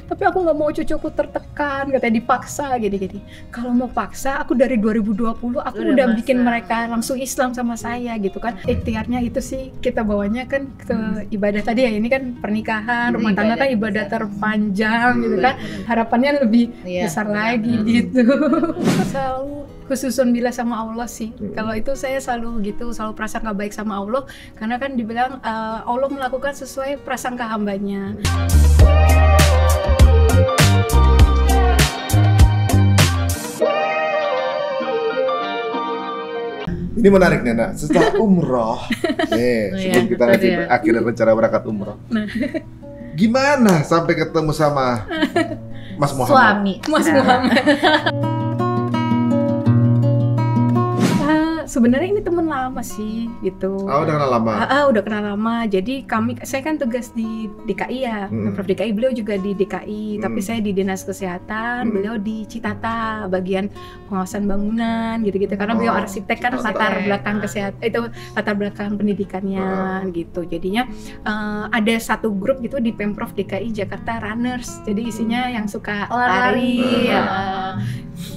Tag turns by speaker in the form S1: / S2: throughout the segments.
S1: tapi aku nggak mau cucuku tertekan, katanya dipaksa gini-gini. Kalau mau paksa, aku dari 2020 aku udah bikin mereka langsung Islam sama saya gitu kan. Ikhtiarnya itu sih kita bawanya kan ke ibadah tadi ya, ini kan pernikahan, rumah tangga kan ibadah terpanjang gitu kan. Harapannya lebih besar lagi gitu. Selalu khususun bila sama Allah sih. Kalau itu saya selalu gitu, selalu prasangka baik sama Allah, karena kan dibilang Allah melakukan sesuai prasangka hambanya.
S2: Ini menarik Nena, setelah umroh, sebelum kita nanti akhirnya rencana berangkat umroh, gimana sampai ketemu sama Mas Muhammad?
S3: Suami,
S1: Mas Muhammad. Sebenarnya ini teman lama sih gitu.
S2: Udah kenal lama?
S1: Udah kenal lama. Jadi saya kan tugas di DKI ya, Pemprov DKI, beliau juga di DKI, tapi saya di Dinas Kesehatan, beliau di Citata, bagian pengawasan bangunan gitu-gitu. Karena beliau arsitek kan, latar belakang kesehatan itu latar belakang pendidikannya gitu. Jadinya ada satu grup gitu di Pemprov DKI Jakarta Runners. Jadi isinya yang suka lari.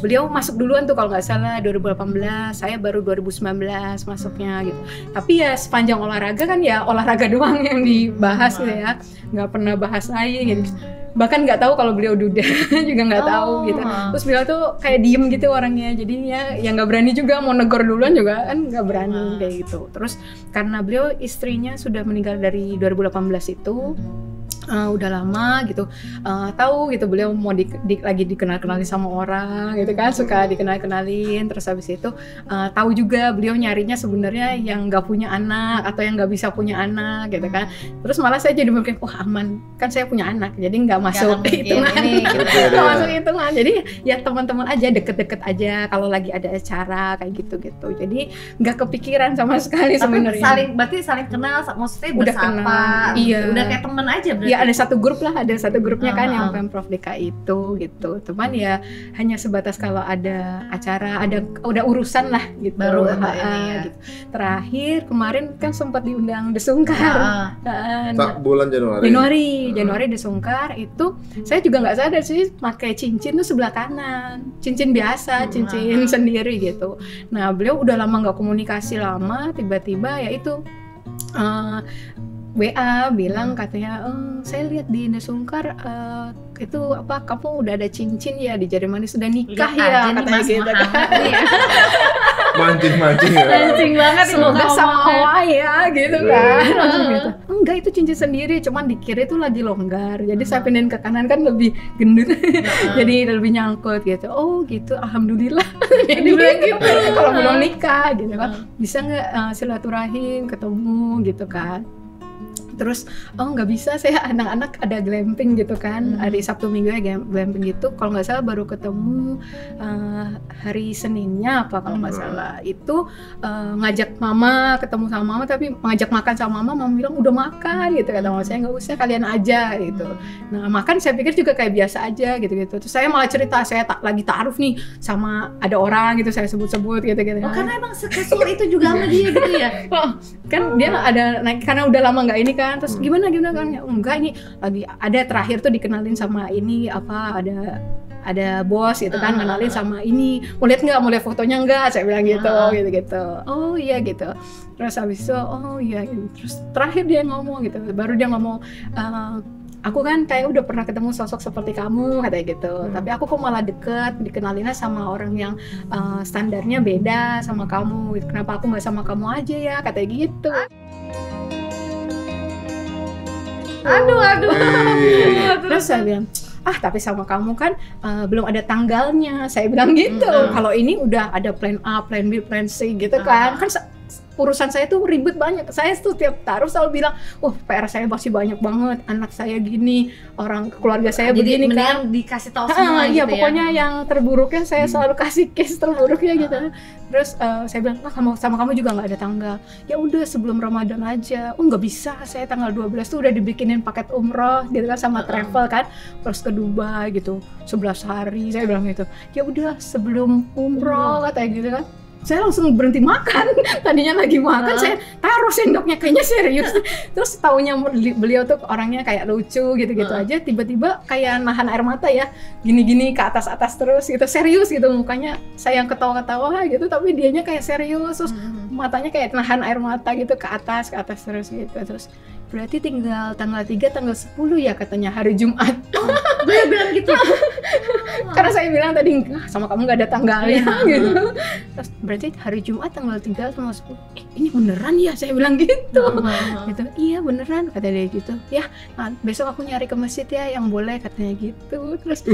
S1: Beliau masuk duluan tuh kalau nggak salah 2018, saya baru 2019 masuknya gitu. Tapi ya sepanjang olahraga kan ya olahraga doang yang dibahas gitu ya, nggak pernah bahas lain gitu. Bahkan nggak tahu kalau beliau duda juga nggak tahu gitu. Terus beliau tuh kayak diem gitu orangnya, jadinya ya nggak berani juga mau negor duluan juga kan nggak berani kayak gitu. Terus karena beliau istrinya sudah meninggal dari 2018 itu. Udah lama gitu, tahu gitu beliau mau lagi dikenal-kenalin sama orang gitu kan, suka dikenal-kenalin. Terus habis itu tahu juga beliau nyarinya sebenarnya yang nggak punya anak atau yang nggak bisa punya anak gitu kan. Terus malah saya jadi mikir, wah aman kan saya punya anak, jadi nggak masuk hitungan, nggak masuk hitungan. Jadi ya teman-teman aja, deket-deket aja kalau lagi ada acara kayak gitu-gitu. Jadi nggak kepikiran sama sekali sebenarnya.
S3: Berarti saling kenal, maksudnya
S1: udah
S3: bersapa,
S1: kenal, iya.
S3: Udah kayak teman aja berarti.
S1: Ya ada satu grup lah, ada satu grupnya kan yang Pemprov DKI itu gitu. Cuman ya hanya sebatas kalau ada acara, udah urusan lah gitu.
S3: Baru
S1: gitu. Terakhir kemarin kan sempat diundang Desungkar.
S2: Bulan
S1: Januari Desungkar itu saya juga nggak sadar sih pakai cincin tuh sebelah kanan, cincin biasa, cincin sendiri gitu. Nah beliau udah lama nggak komunikasi lama, tiba-tiba ya itu WA bilang katanya, saya lihat di Desungkar itu apa, kamu udah ada cincin ya di jari manis, sudah nikah ya katanya gitu kan.
S2: Mancing ya.
S3: Mancing banget,
S1: semoga sama ya gitu kan. Gitu. Enggak, itu cincin sendiri, cuman di kiri itu lagi longgar, jadi saya pindahin ke kanan kan lebih gendut, jadi lebih nyangkut gitu. Oh gitu, alhamdulillah. Jadi gitu, kalau belum nikah gitu kan, bisa nggak silaturahim ketemu gitu kan. Terus nggak bisa, saya anak-anak ada glamping gitu kan, hari Sabtu Minggu ya glamping gitu. Kalau nggak salah baru ketemu hari Seninnya apa kalau nggak salah itu ngajak mama ketemu sama mama, tapi ngajak makan sama mama bilang udah makan gitu, kata mama saya nggak usah, kalian aja gitu. Nah makan saya pikir juga kayak biasa aja gitu. Terus saya malah cerita saya lagi ta'aruf nih sama ada orang gitu, saya sebut-sebut gitu.
S3: Karena emang sekasual itu juga sama dia gitu ya.
S1: Kan dia ada naik karena udah lama nggak ini kan. Terus gimana kan ya, enggak ini lagi ada terakhir tuh dikenalin sama ini apa, ada bos gitu kan, kenalin sama ini, mau lihat fotonya nggak, saya bilang gitu. Oh iya gitu. Terus habis itu oh iya gitu. Terus terakhir dia ngomong gitu, baru dia ngomong, aku kan kayak udah pernah ketemu sosok seperti kamu katanya gitu, tapi aku kok malah deket, dikenalinnya sama orang yang standarnya beda sama kamu, kenapa aku nggak sama kamu aja ya, katanya gitu. Aduh. Terus saya bilang, tapi sama kamu kan belum ada tanggalnya, saya bilang gitu. Kalau ini udah ada plan A, plan B, plan C gitu kan. Kan urusan saya tuh ribet banyak. Saya tuh tiap taruh selalu bilang, PR saya masih banyak banget, anak saya gini, orang keluarga saya begini kan.
S3: Dikasih tahu semua gitu
S1: ya. Pokoknya yang terburuknya saya selalu kasih case terburuknya gitu. Terus saya bilang, sama kamu juga nggak ada tanggal. Ya udah sebelum Ramadan aja. Nggak bisa, saya tanggal 12 tuh udah dibikinin paket umroh gitu kan sama travel kan, terus ke Dubai gitu 11 hari. Saya bilang gitu. Ya udah sebelum umroh katanya gitu kan. saya langsung berhenti makan. Tadinya lagi makan, saya taruh sendoknya, kayaknya serius. Terus taunya beliau tuh orangnya kayak lucu gitu-gitu aja, tiba-tiba kayak nahan air mata ya, gini-gini ke atas-atas terus gitu, serius gitu mukanya. Saya yang ketawa-ketawa gitu, tapi dianya kayak serius, terus matanya kayak nahan air mata gitu ke atas terus gitu. Terus berarti tinggal tanggal 3, tanggal 10 ya katanya, hari Jumat.
S3: Dia bilang gitu.
S1: Karena saya bilang tadi, sama kamu gak ada tanggalnya gitu. Terus berarti hari Jumat tanggal 3, tanggal 10. Ini beneran ya? Saya bilang gitu. Gitu. Iya beneran, kata dia gitu. Ya, nah, besok aku nyari ke masjid ya yang boleh, katanya gitu. Terus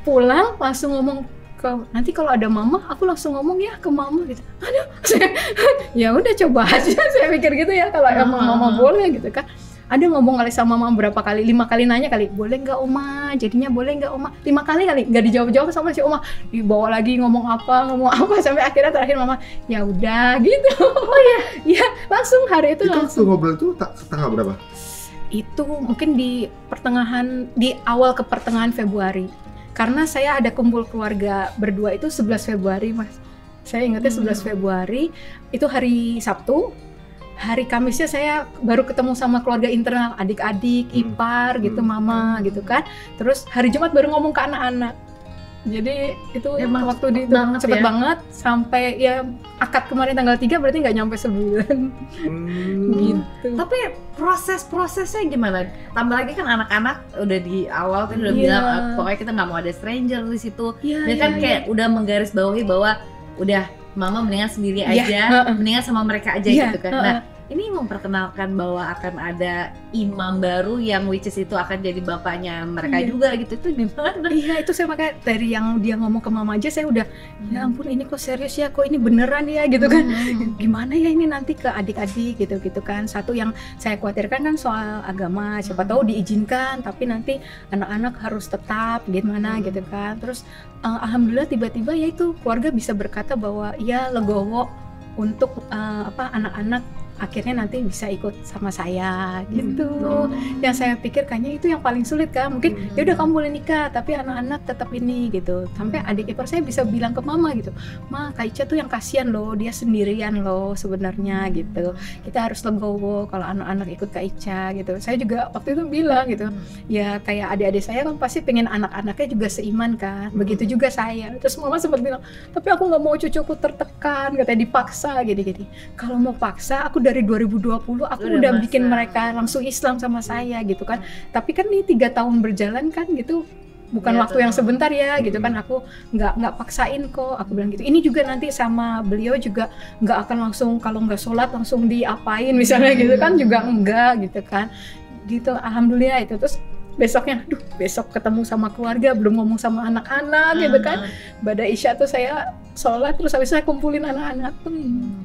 S1: pulang langsung ngomong, nanti kalau ada mama, aku langsung ngomong ya ke mama gitu. Aduh, ya udah coba aja, saya pikir gitu ya, kalau emang mama boleh gitu kan. Ada ngomong kali sama mama berapa kali, 5 kali nanya kali, boleh nggak Oma, jadinya boleh nggak Oma, 5 kali nggak dijawab-jawab sama si Oma, dibawa lagi ngomong apa sampai akhirnya terakhir mama, ya udah gitu. Oh ya langsung hari itu langsung.
S2: Itu ngobrol itu tanggal berapa?
S1: Itu mungkin di awal ke pertengahan Februari. Karena saya ada kumpul keluarga berdua itu 11 Februari, Mas. Saya ingatnya 11 Februari, itu hari Sabtu. Hari Kamisnya saya baru ketemu sama keluarga internal, adik-adik, ipar gitu, mama gitu kan. Terus hari Jumat baru ngomong ke anak-anak. Jadi itu emang waktu di itu cepet banget, sampai ya akad kemarin tanggal 3 berarti nggak nyampe sebulan. Gitu.
S3: Tapi prosesnya gimana? Tambah lagi kan anak-anak udah di awal kan udah bilang pokoknya kita nggak mau ada stranger di situ. Dia kan kayak udah menggarisbawahi bahwa udah mama mendingan sendiri aja, mendingan sama mereka aja gitu kan. Nah, ini memperkenalkan bahwa akan ada imam baru yang which is itu akan jadi bapaknya mereka juga gitu, itu gimana?
S1: Iya, itu saya makanya dari yang dia ngomong ke mama aja saya udah ya ampun ini kok serius ya, kok ini beneran ya gitu kan. Gimana ya ini nanti ke adik-adik gitu kan. Satu yang saya khawatirkan kan soal agama, siapa tahu diizinkan tapi nanti anak-anak harus tetap gimana gitu kan. Terus alhamdulillah tiba-tiba ya itu keluarga bisa berkata bahwa ya legowo untuk anak-anak akhirnya nanti bisa ikut sama saya gitu. Yang saya pikir kayaknya itu yang paling sulit kan, mungkin ya udah kamu boleh nikah tapi anak-anak tetap ini gitu. Sampai adik ipar saya bisa bilang ke mama gitu, Ma, Kak Ica tuh yang kasihan loh, dia sendirian loh sebenarnya gitu. Kita harus legowo kalau anak-anak ikut Kak Ica gitu. Saya juga waktu itu bilang gitu, ya kayak adik-adik saya kan pasti pengen anak-anaknya juga seiman kan, begitu juga saya. Terus mama sempat bilang, tapi aku nggak mau cucuku tertekan, katanya dipaksa gini-gini. Kalau mau paksa, aku dari 2020 aku udah bikin mereka langsung Islam sama saya gitu kan. Tapi kan ini 3 tahun berjalan kan gitu, bukan waktu yang sebentar ya gitu kan. Aku nggak paksain kok, aku bilang gitu. Ini juga nanti sama beliau juga nggak akan langsung kalau nggak sholat langsung diapain misalnya gitu kan, juga enggak gitu kan gitu. Alhamdulillah itu. Terus besoknya, besok ketemu sama keluarga, belum ngomong sama anak-anak gitu kan. Pada Isya tuh saya sholat, terus habis saya kumpulin anak-anak tuh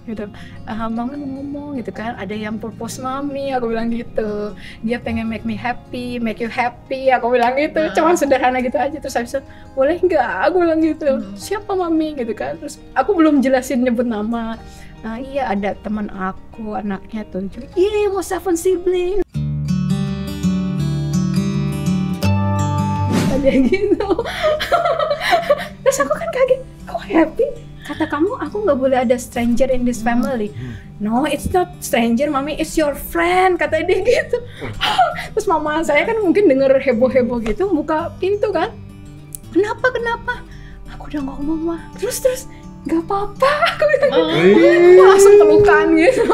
S1: gitu. Mama ngomong gitu kan, ada yang propose mami, aku bilang gitu. Dia pengen make me happy, make you happy, aku bilang gitu. Cuman sederhana gitu aja. Terus habis itu, boleh nggak? Aku bilang gitu. Siapa mami gitu kan. Terus aku belum jelasin nyebut nama. Nah, iya ada teman aku, anaknya tuh. Iya, mau 7 sibling. Kayak gitu. Terus aku kan kaget, kok happy? Kata kamu aku nggak boleh ada stranger in this family. No, it's not stranger, mami, it's your friend, kata dia gitu. Terus mama saya kan mungkin denger heboh-heboh gitu, buka pintu kan. Kenapa? Aku udah ngomong mah. Terus nggak apa-apa, aku bilang aku langsung pelukan gitu.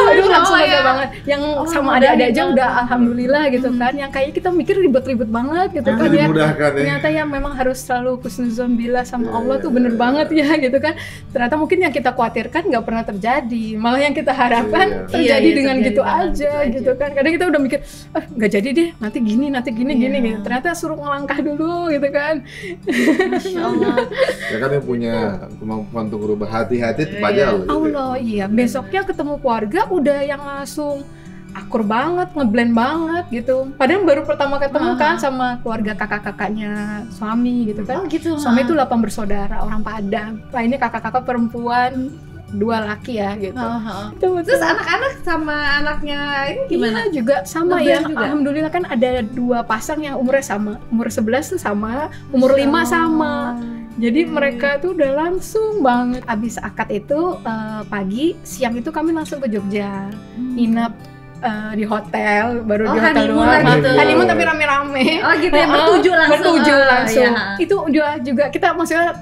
S1: Aduh langsung lega banget. Yang sama adik-adik aja udah alhamdulillah gitu kan. Yang kayak kita mikir ribet-ribet banget gitu kan ya. Ternyata ya memang harus selalu husnuzon billah sama Allah tuh bener banget ya gitu kan. Ternyata mungkin yang kita khawatirkan nggak pernah terjadi, malah yang kita harapkan terjadi dengan gitu aja gitu kan. Kadang kita udah mikir nggak jadi deh, nanti gini gitu. Ternyata suruh ngelangkah dulu gitu kan.
S3: Masya Allah.
S2: Ya kan yang punya kemampuan untuk berubah hati-hati itu aja
S1: Allah, iya. Besoknya ketemu keluarga udah yang langsung akur banget, ngeblend banget gitu. Padahal baru pertama ketemu kan sama keluarga kakak-kakaknya suami gitu kan. Suami itu 8 bersaudara, orang Padang. Nah ini kakak-kakak perempuan 2 laki ya gitu.
S3: Terus anak-anak sama anaknya ini gimana?
S1: Iya juga sama ya. Juga. Alhamdulillah kan ada 2 pasang yang umurnya sama. Umur 11 tuh sama, umur 5 sama. Jadi mereka tuh udah langsung banget abis akad itu pagi, siang itu kami langsung ke Jogja, nginep di hotel, baru di hotel doang.
S3: Gitu.
S1: Honeymoon tapi rame-rame.
S3: Oh gitu ya, bertujuh langsung.
S1: Ya. Itu juga kita maksudnya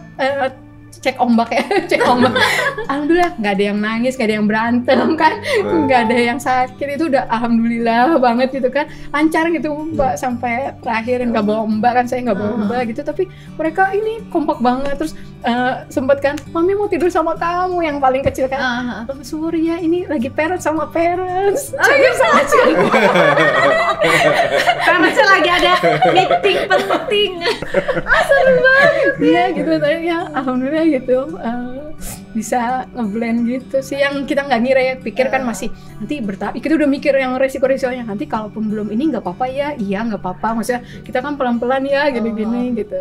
S1: cek ombak ya, cek ombak. Alhamdulillah nggak ada yang nangis, nggak ada yang berantem kan, nggak ada yang sakit, itu udah alhamdulillah banget gitu kan, lancar gitu Mbak sampai terakhir, nggak bawa Mbak kan, saya nggak bawa Mbak gitu, tapi mereka ini kompak banget. Terus sempet kan, mami mau tidur sama kamu yang paling kecil kan, sorry ya ini lagi parents sama parents, cewek sama cewek.
S3: Parents lagi ada meeting penting.
S1: Seru banget ya gitu, ya alhamdulillah gitu, bisa ngeblend gitu sih, yang kita nggak ngira ya, pikir kan masih nanti bertahap, kita udah mikir yang resiko-resikonya, nanti kalaupun belum ini nggak apa-apa ya, iya nggak apa-apa, maksudnya kita kan pelan-pelan ya gini-gini gitu.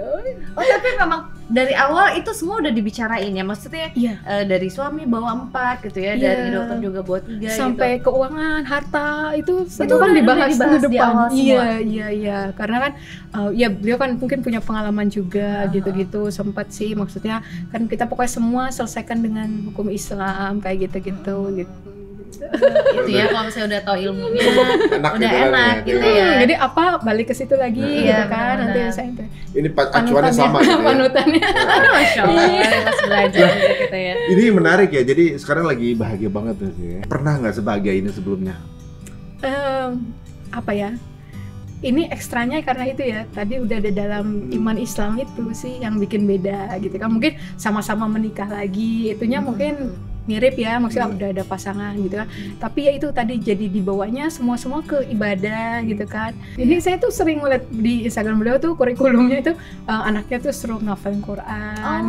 S3: Oh tapi memang dari awal itu semua udah dibicarain ya, maksudnya dari suami bawa 4 gitu ya, dari dokter juga bawa 3
S1: sampai
S3: gitu.
S1: Keuangan, harta itu kan dibahas di awal semua. Iya, karena kan ya beliau kan mungkin punya pengalaman juga gitu-gitu, sempat sih, maksudnya kan kita pokoknya semua selesaikan dengan hukum Islam kayak gitu-gitu gitu.
S3: Itu ya, kalau misalnya udah tahu ilmunya udah enak gitu ya.
S1: Jadi apa balik ke situ lagi gitu kan, nanti saya
S2: ini acuannya sama gitu ya.
S1: Panutannya.
S3: Masya Allah, pas belajar gitu ya.
S2: Ini menarik ya, jadi sekarang lagi bahagia banget tuh ya. Pernah nggak sebahagia ini sebelumnya?
S1: Apa ya? Ini ekstranya karena itu ya, tadi udah ada dalam iman Islam itu sih yang bikin beda gitu kan. Mungkin sama-sama menikah lagi, itunya mungkin mirip ya, maksudnya udah ada pasangan gitu kan, tapi ya itu tadi jadi dibawanya semua ke ibadah gitu kan. Jadi saya tuh sering ngeliat di Instagram beliau tuh kurikulumnya itu anaknya tuh suruh ngafalin Quran,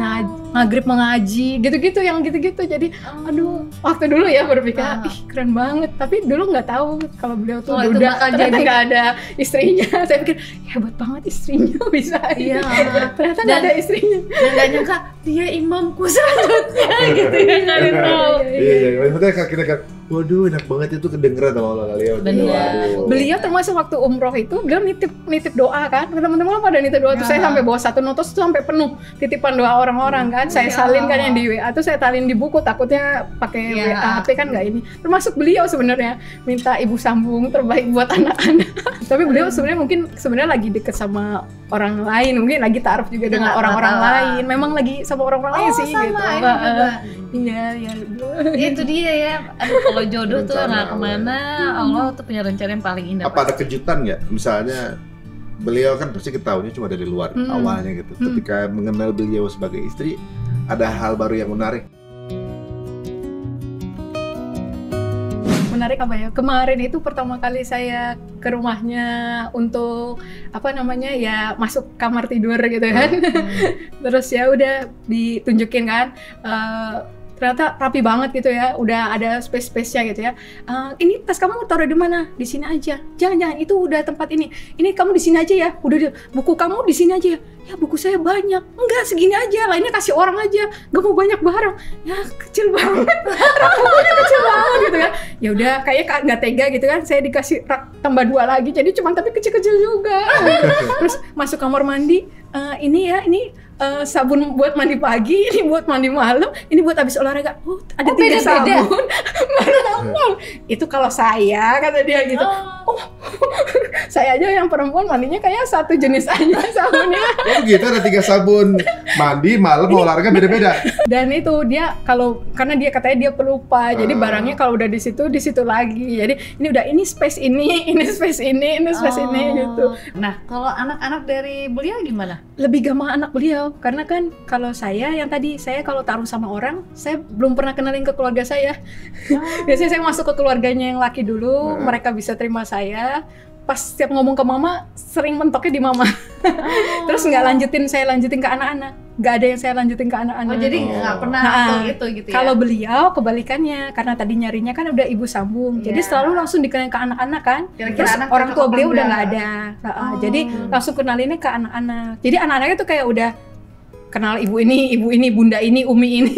S1: maghrib mengaji gitu-gitu, yang gitu-gitu. Jadi aduh, waktu dulu ya berpikir ih keren banget, tapi dulu nggak tahu kalau beliau tuh udah ternyata nggak ada istrinya. Saya pikir hebat banget istrinya bisa, ternyata nggak ada istrinya,
S3: dan nggak nyangka dia imamku selanjutnya gitu ya.
S2: Iya, maksudnya kita kan, waduh enak banget itu kedengeran sama Allah kali ya.
S1: Beliau termasuk waktu umroh itu, beliau nitip doa kan, teman-teman pada nitip doa tuh, saya sampai bawa 1 notos tuh sampai penuh titipan doa orang-orang kan, saya salin kan yang di WA tuh, saya talin di buku, takutnya pakai WA HP kan nggak ini. Termasuk beliau sebenarnya minta ibu sambung terbaik buat anak-anak. Tapi beliau sebenarnya lagi deket sama orang lain, mungkin lagi ta'aruf juga dengan orang-orang lain. Memang lagi sama orang-orang lain sih
S3: sama,
S1: gitu. Iya.
S3: Itu dia ya. Aduh, kalau jodoh tuh nggak kemana, Allah tuh punya rencana yang paling indah.
S2: Apa ada kejutan nggak? Misalnya beliau kan pasti ketahuinya cuma dari luar awalnya gitu. Ketika mengenal beliau sebagai istri, ada hal baru yang menarik.
S1: Menarik apa ya? Kemarin itu pertama kali saya ke rumahnya untuk ya masuk kamar tidur gitu kan. Terus ya udah ditunjukin kan. Ternyata rapi banget gitu ya, udah ada space-nya gitu ya. Ini tas kamu taruh di mana? Di sini aja. Jangan, itu udah tempat ini. Ini kamu di sini aja ya. Udah buku kamu di sini aja ya. Ya buku saya banyak. Enggak, segini aja. Lainnya kasih orang aja. Gak mau banyak barang. Ya kecil banget. Rak bukunya kecil banget gitu kan. Ya udah kayak nggak tega gitu kan. Saya dikasih rak tambah 2 lagi. Jadi tapi kecil-kecil juga. Terus masuk kamar mandi. Ini sabun buat mandi pagi, ini buat mandi malam, ini buat habis olahraga. Ada 3 sabun. Itu kalau saya, kata dia gitu. Saya aja yang perempuan mandinya kayak satu jenis aja sabunnya.
S2: Gitu ada 3 sabun mandi malam mau olahraga beda-beda.
S1: Dan itu dia karena dia katanya dia pelupa, jadi barangnya kalau udah di situ lagi. Jadi ini space ini space ini gitu.
S3: Nah, kalau anak-anak dari beliau gimana?
S1: Lebih gampang anak beliau, karena kan kalau saya kalau taruh sama orang, saya belum pernah kenalin ke keluarga saya. Biasanya saya masuk ke keluarganya yang laki dulu, mereka bisa terima saya. Pas setiap ngomong ke mama, sering mentoknya di mama. Terus saya lanjutin ke anak-anak. Nggak ada yang saya lanjutin ke anak-anak.
S3: Jadi nggak pernah gitu ya? Kalau
S1: beliau kebalikannya, karena tadi nyarinya kan udah ibu sambung. Jadi selalu langsung dikenalin ke anak-anak kan.
S3: Kira-kira
S1: terus orang tua beliau udah nggak ada. Jadi langsung kenalinnya ke anak-anak. Jadi anak-anaknya tuh kayak udah kenal ibu ini, bunda ini, umi ini.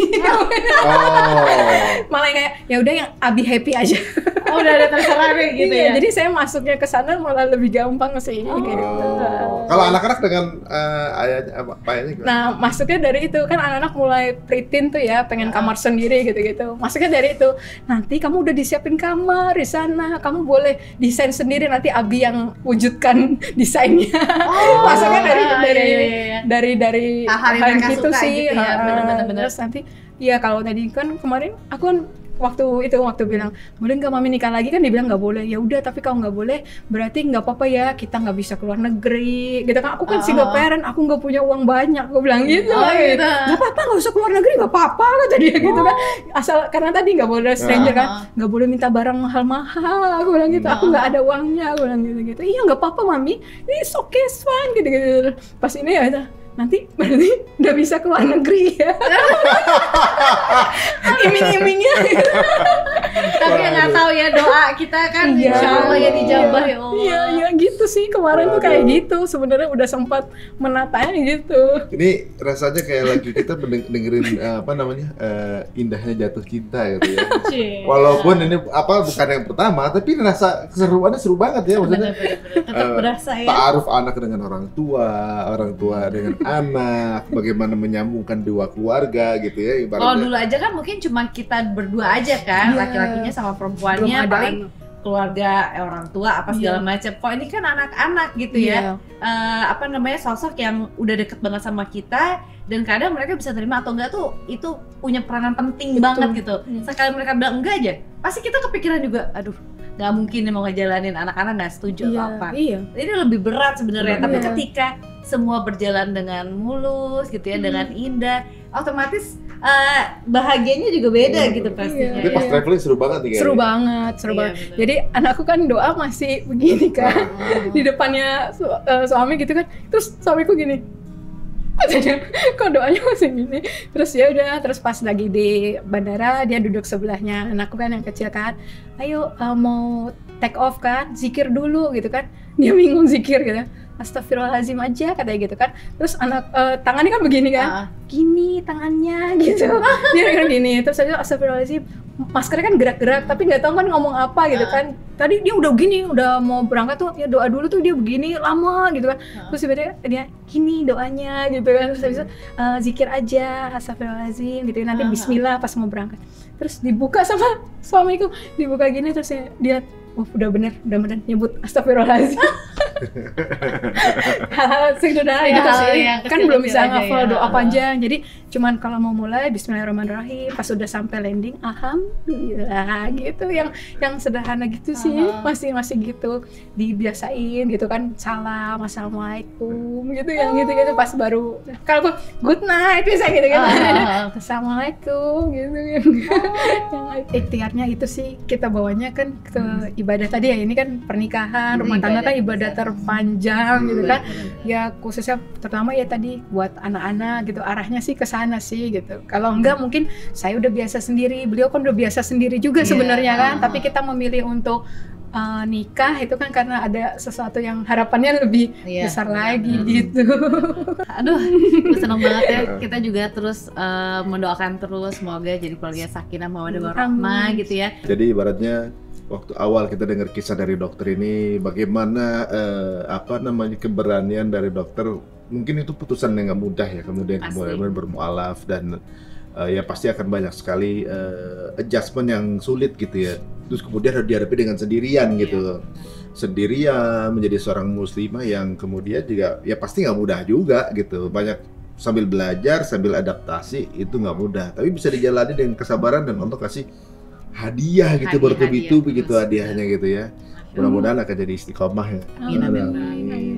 S1: Malah kayak ya udah yang Abi happy aja.
S3: Oh, udah ada terserah deh gitu
S1: iya,
S3: ya.
S1: jadi saya masuknya ke sana malah lebih gampang sih gitu.
S2: Kalau anak-anak dengan ayahnya ayahnya gimana?
S1: Nah, masuknya dari itu kan anak-anak mulai preteen tuh ya, pengen kamar sendiri gitu-gitu. Masuknya dari itu. Nanti kamu udah disiapin kamar di sana, kamu boleh desain sendiri, nanti Abi yang wujudkan desainnya. Masuknya dari
S3: hal yang mereka
S1: gitu
S3: suka
S1: sih.
S3: gitu ya, bener-bener.
S1: Terus nanti ya kalau tadi kan kemarin aku kan waktu bilang boleh nggak mami nikah lagi, kan dibilang nggak boleh. Ya udah, tapi kalau nggak boleh berarti nggak apa-apa ya, kita nggak bisa keluar negeri gitu kan. Aku kan single parent, aku nggak punya uang banyak, aku bilang gitu.
S3: Gitu.
S1: Nggak apa-apa, nggak usah keluar negeri, nggak apa-apa kata dia gitu kan. Asal karena tadi nggak boleh stranger kan, nggak boleh minta barang mahal-mahal, aku bilang gitu. Aku nggak ada uangnya, aku bilang gitu. Iya nggak apa-apa mami, it's okay, it's fine gitu. Pas ini ya nanti berarti udah bisa keluar negeri ya. Iming-imingnya.
S3: Tapi nggak tahu ya, doa kita kan insya Allah ya dijabah ya Allah.
S1: Iya gitu sih, kemarin tuh kayak gitu. Sebenarnya udah sempat menatanya gitu.
S2: Ini rasanya kayak lagi kita dengerin indahnya jatuh cinta gitu ya. Walaupun ini bukan yang pertama, tapi rasa keseruannya seru banget ya, maksudnya.
S3: Tetap berasa ya.
S2: Ta'aruf anak dengan orang tua dengan anak, bagaimana menyambungkan dua keluarga gitu ya ibaratnya.
S3: Kalau dulu aja kan mungkin cuma kita berdua aja kan, laki-lakinya sama perempuannya, paling keluarga orang tua apa segala macam. Kok ini kan anak-anak gitu ya, sosok yang udah deket banget sama kita, dan kadang mereka bisa terima atau enggak tuh itu punya peranan penting banget gitu. Sekali mereka bilang enggak aja, pasti kita kepikiran juga, aduh nggak mungkin mau ngejalanin, anak-anak nggak setuju apa. Ini lebih berat sebenarnya, tapi ketika semua berjalan dengan mulus gitu ya, dengan indah, otomatis bahagianya juga beda gitu pastinya.
S2: Jadi pas traveling seru banget nih kayaknya.
S1: Seru banget. Bener. Jadi anakku kan doa masih begini kan, di depannya suami gitu kan, terus suamiku gini. Kok doanya masih gini. Terus ya udah, terus pas lagi di bandara dia duduk sebelahnya anakku kan yang kecil kan, ayo mau take off kan, zikir dulu gitu kan. Dia bingung zikir gitu, astagfirullahaladzim aja katanya gitu kan. Terus anak tangannya kan begini kan, gini tangannya gitu. Dia kan gini, terus aja astagfirullahaladzim, maskernya kan gerak-gerak tapi nggak tahu kan ngomong apa gitu kan. Tadi dia udah gini, udah mau berangkat tuh ya doa dulu tuh, dia begini lama gitu kan. Terus tiba-tiba dia gini doanya gitu kan. Terus habis itu zikir aja astagfirullahaladzim gitu, nanti bismillah pas mau berangkat. Terus dibuka sama suamiku, dibuka gini, terus dia udah bener nyebut astagfirullahaladzim. Hal-hal sederhana gitu sih, kan belum bisa ngafal doa panjang. Jadi cuman kalau mau mulai bismillahirrahmanirrahim, pas udah sampai landing alhamdulillah gitu, yang sederhana gitu sih. Masih gitu dibiasain gitu kan, salam assalamualaikum gitu, yang gitu pas baru kalau good night bisa gitu kan. Assalamualaikum gitu. Yang ikhtiarnya itu sih kita bawanya kan ke ibadah tadi ya. Ini kan pernikahan, rumah tangga kan ibadah terpanjang gitu kan. Ya khususnya terutama ya tadi buat anak-anak gitu, arahnya sih ke sana sih gitu. Kalau enggak mungkin saya udah biasa sendiri, beliau kan udah biasa sendiri juga sebenarnya kan. Tapi kita memilih untuk nikah itu kan karena ada sesuatu yang harapannya lebih besar lagi gitu.
S3: Aduh, seneng banget ya. Kita juga terus mendoakan terus semoga jadi keluarga sakinah mawaddah warahmah gitu ya.
S2: Jadi ibaratnya waktu awal kita dengar kisah dari dokter ini, bagaimana keberanian dari dokter, mungkin itu putusan yang nggak mudah ya, kemudian bermualaf dan ya pasti akan banyak sekali adjustment yang sulit gitu ya. Terus kemudian harus dihadapi dengan sendirian gitu, sendirian menjadi seorang muslimah yang kemudian juga ya pasti nggak mudah juga gitu. Banyak sambil belajar, sambil adaptasi itu nggak mudah, tapi bisa dijalani dengan kesabaran dan Allah kasih hadiah gitu, bertubi-tubi gitu hadiahnya gitu ya. Mudah-mudahan akan jadi istiqomah ya.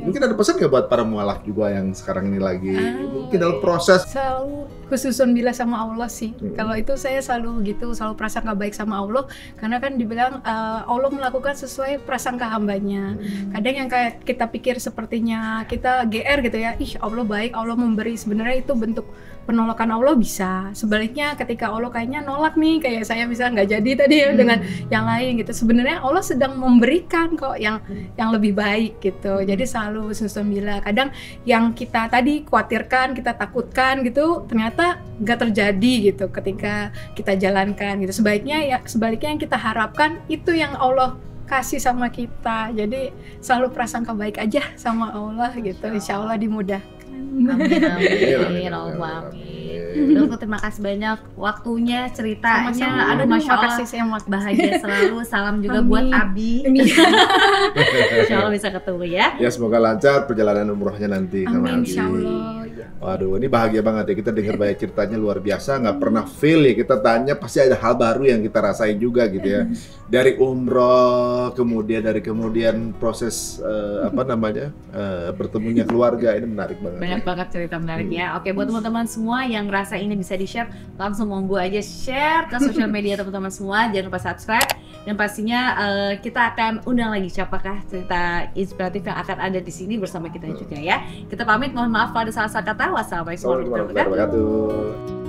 S2: Mungkin ada pesan nggak buat para mualaf juga yang sekarang ini lagi mungkin dalam proses?
S1: Selalu khususun bila sama Allah sih. Kalau itu saya selalu gitu, selalu prasangka baik sama Allah, karena kan dibilang Allah melakukan sesuai prasangka hambanya. Kadang yang kayak kita pikir sepertinya kita GR gitu ya, ih Allah baik, Allah memberi, sebenarnya itu bentuk penolakan Allah bisa. Sebaliknya ketika Allah kayaknya nolak nih, kayak saya bisa nggak jadi tadi ya dengan yang lain gitu. Sebenarnya Allah sedang memberikan kok yang lebih baik gitu. Jadi selalu selalu Alhamdulillah. Kadang yang kita tadi khawatirkan, kita takutkan gitu, ternyata nggak terjadi gitu ketika kita jalankan gitu. Sebaliknya yang kita harapkan itu yang Allah kasih sama kita. Jadi selalu prasangka baik aja sama Allah gitu. Insya Allah dimudahkan.
S3: Amin. Dokter, terima kasih banyak waktunya, ceritanya.
S1: Sama-sama.
S3: Aduh, Masya Allah,
S1: makasih.
S3: bahagia selalu. Salam juga buat Abi. Insya Allah bisa ketemu ya.
S2: Ya, semoga lancar perjalanan umrohnya nanti.
S1: Amin, insya Allah.
S2: Waduh, ini bahagia banget ya, kita dengar banyak ceritanya luar biasa, nggak pernah fail ya, kita tanya pasti ada hal baru yang kita rasain juga gitu ya. Dari umroh, kemudian proses bertemunya keluarga, ini menarik banget.
S3: Banyak banget cerita menarik ya. Oke, buat teman-teman semua yang rasa ini bisa di-share, langsung monggo aja share ke sosial media teman-teman semua. Jangan lupa subscribe, dan pastinya kita akan undang lagi siapakah cerita inspiratif yang akan ada di sini bersama kita juga ya. Kita pamit, mohon maaf kalau ada salah-salah kata. Wassalamualaikum warahmatullahi wabarakatuh.